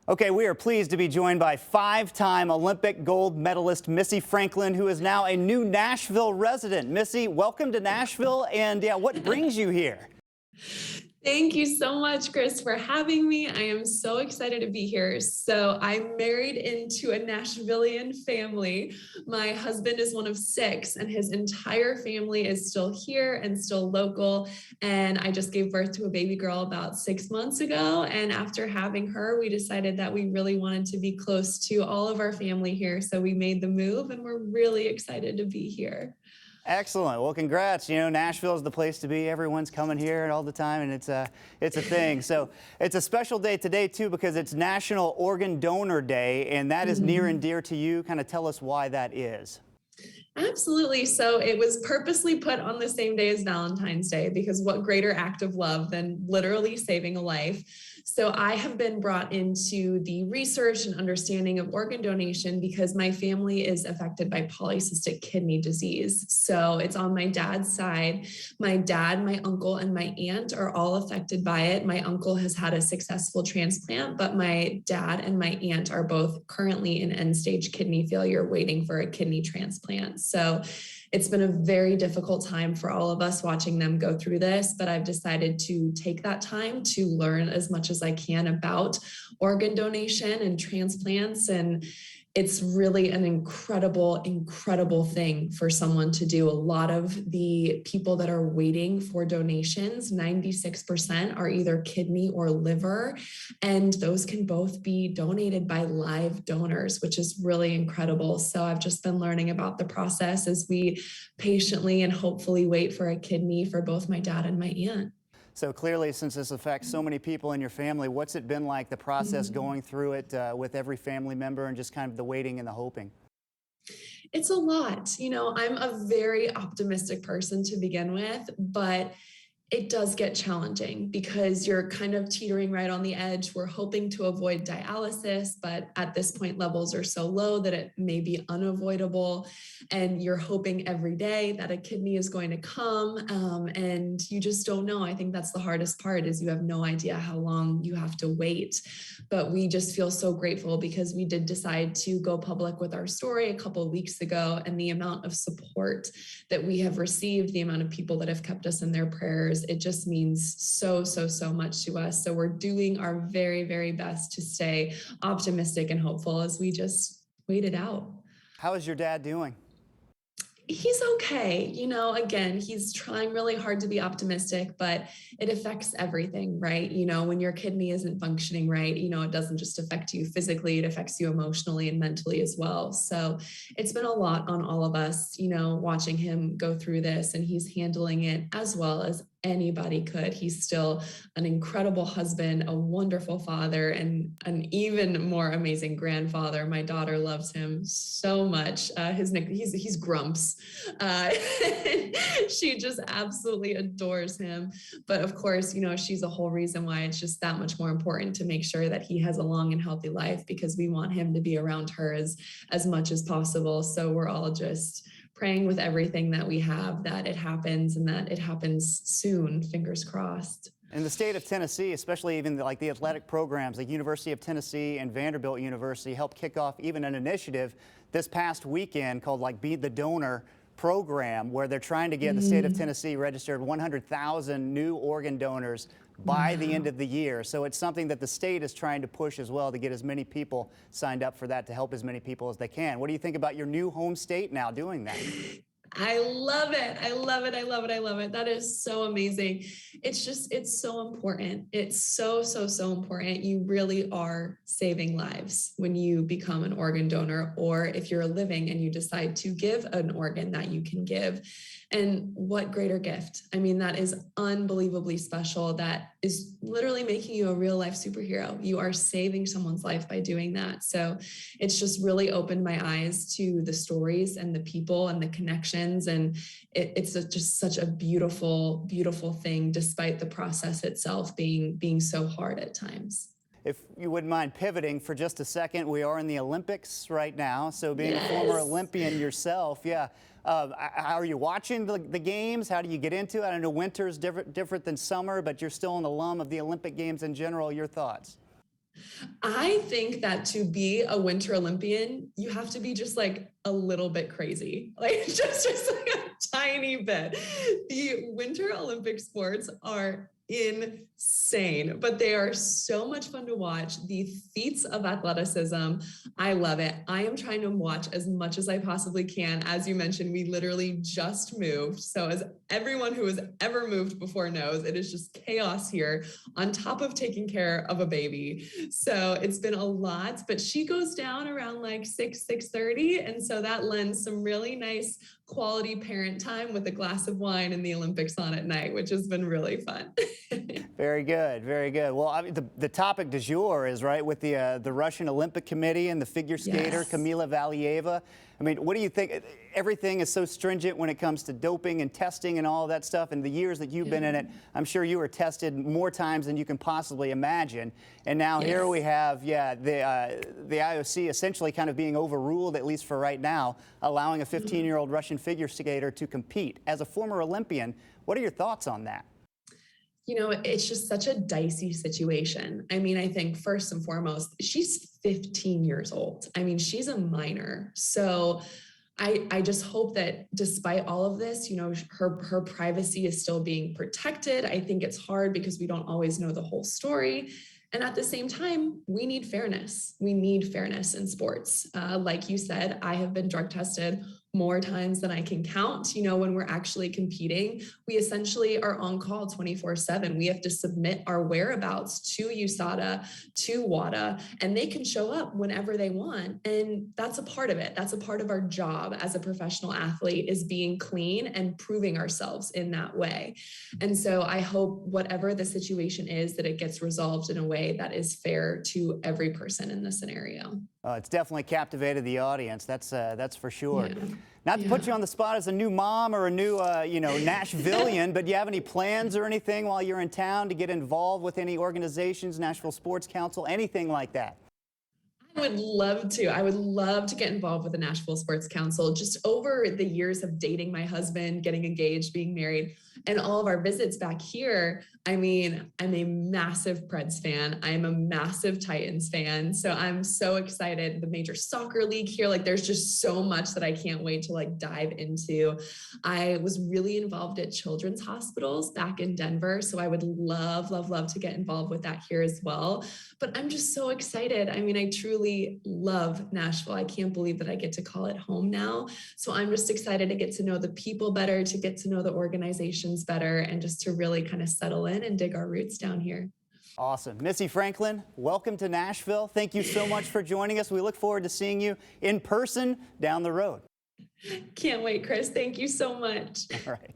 Okay, we are pleased to be joined by five-time Olympic gold medalist Missy Franklin, who is now a new Nashville resident. Missy, welcome to Nashville, and what brings you here? Thank you so much, Chris, for having me. I am so excited to be here. So I'm married into a Nashvilleian family. My husband is one of six, and his entire family is still here and still local. And I just gave birth to a baby girl about 6 months ago. And after having her, we decided that we really wanted to be close to all of our family here. So we made the move, and we're really excited to be here. Excellent. Well, congrats. You know, Nashville is the place to be. Everyone's coming here all the time, and it's a thing. So it's a special day today, too, because it's National Organ Donor Day, and that is near and dear to you. Kind of tell us why that is. Absolutely. So it was purposely put on the same day as Valentine's Day because what greater act of love than literally saving a life? So I have been brought into the research and understanding of organ donation because my family is affected by polycystic kidney disease. So it's on my dad's side. My dad, my uncle, and my aunt are all affected by it. My uncle has had a successful transplant, but my dad and my aunt are both currently in end-stage kidney failure waiting for a kidney transplant. So it's been a very difficult time for all of us watching them go through this, but I've decided to take that time to learn as much as I can about organ donation and transplants. And it's really an incredible thing for someone to do. A lot of the people that are waiting for donations, 96% are either kidney or liver, and those can both be donated by live donors, which is really incredible. So I've just been learning about the process as we patiently and hopefully wait for a kidney for both my dad and my aunt. So clearly, since this affects so many people in your family, what's it been like, the process going through it with every family member and just kind of the waiting and the hoping? It's a lot. I'm a very optimistic person to begin with, but it does get challenging because you're kind of teetering right on the edge. We're hoping to avoid dialysis, but at this point, levels are so low that it may be unavoidable. And you're hoping every day that a kidney is going to come, and you just don't know. I think that's the hardest part is you have no idea how long you have to wait. But we just feel so grateful because we did decide to go public with our story a couple of weeks ago, and the amount of support that we have received, the amount of people that have kept us in their prayers, it just means so much to us. So we're doing our very best to stay optimistic and hopeful as we just wait it out. How is your dad doing? He's okay. Again, he's trying really hard to be optimistic, but it affects everything, right? When your kidney isn't functioning right, it doesn't just affect you physically, it affects you emotionally and mentally as well. So it's been a lot on all of us, watching him go through this, and he's handling it as well as anybody could. He's still an incredible husband, a wonderful father, and an even more amazing grandfather. My daughter loves him so much. He's Grumps. She just absolutely adores him. But of course, she's a whole reason why it's just that much more important to make sure that he has a long and healthy life because we want him to be around her as much as possible. So we're all just praying with everything that we have that it happens and that it happens soon, fingers crossed. In the state of Tennessee, especially even like the athletic programs, like University of Tennessee and Vanderbilt University helped kick off even an initiative this past weekend called like Be the Donor program, where they're trying to get the state of Tennessee registered 100,000 new organ donors by the end of the year. So it's something that the state is trying to push as well to get as many people signed up for that, to help as many people as they can. What do you think about your new home state now doing that? I love it. I love it. I love it. I love it. That is so amazing. It's so important. It's so important. You really are saving lives when you become an organ donor, or if you're living and you decide to give an organ that you can give. And what greater gift. I mean, that is unbelievably special. That is literally making you a real life superhero. You are saving someone's life by doing that. So it's just really opened my eyes to the stories and the people and the connections. And just such a beautiful thing, despite the process itself being so hard at times. If you wouldn't mind pivoting for just a second, we are in the Olympics right now. So being Yes. a former Olympian yourself, yeah. How are you watching the games? How do you get into it? I know winter's different than summer, but you're still an alum of the Olympic Games in general. Your thoughts? I think that to be a Winter Olympian, you have to be just like a little bit crazy, like just like a tiny bit. The Winter Olympic sports are insane, but they are so much fun to watch. The feats of athleticism, I love it. I am trying to watch as much as I possibly can. As you mentioned, we literally just moved. So as everyone who has ever moved before knows, it is just chaos here on top of taking care of a baby. So it's been a lot, but she goes down around like 6:30. And so that lends some really nice quality parent time with a glass of wine and the Olympics on at night, which has been really fun. Very good, very good. Well, I mean, the topic du jour is right with the Russian Olympic Committee and the figure skater Yes. Kamila Valieva. I mean, what do you think? Everything is so stringent when it comes to doping and testing and all of that stuff. And the years that you've been in it, I'm sure you were tested more times than you can possibly imagine. And now here we have, the IOC essentially kind of being overruled, at least for right now, allowing a 15-year-old Russian figure skater to compete. As a former Olympian, what are your thoughts on that? You know, it's just such a dicey situation. I mean, I think first and foremost, she's 15 years old. I mean, she's a minor. So I just hope that despite all of this, you know, her privacy is still being protected. I think it's hard because we don't always know the whole story. And at the same time, we need fairness. We need fairness in sports. Like you said, I have been drug tested more times than I can count. You know, when we're actually competing, we essentially are on call 24/7. We have to submit our whereabouts to USADA, to WADA, and they can show up whenever they want. And that's a part of it. That's a part of our job as a professional athlete, is being clean and proving ourselves in that way. And so I hope whatever the situation is, that it gets resolved in a way that is fair to every person in the scenario. It's definitely captivated the audience. That's for sure. Yeah. Not to put you on the spot as a new mom or a new, Nashvilleian, but do you have any plans or anything while you're in town to get involved with any organizations, Nashville Sports Council, anything like that? I would love to. I would love to get involved with the Nashville Sports Council. Just over the years of dating my husband, getting engaged, being married, and all of our visits back here, I mean, I'm a massive Preds fan. I'm a massive Titans fan. So I'm so excited. The Major Soccer League here, like there's just so much that I can't wait to like dive into. I was really involved at children's hospitals back in Denver. So I would love, love, love to get involved with that here as well. But I'm just so excited. I mean, I truly love Nashville. I can't believe that I get to call it home now. So I'm just excited to get to know the people better, to get to know the organizations better, and just to really kind of settle in and dig our roots down here. Awesome. Missy Franklin, welcome to Nashville. Thank you so much for joining us. We look forward to seeing you in person down the road. Can't wait, Chris. Thank you so much. All right.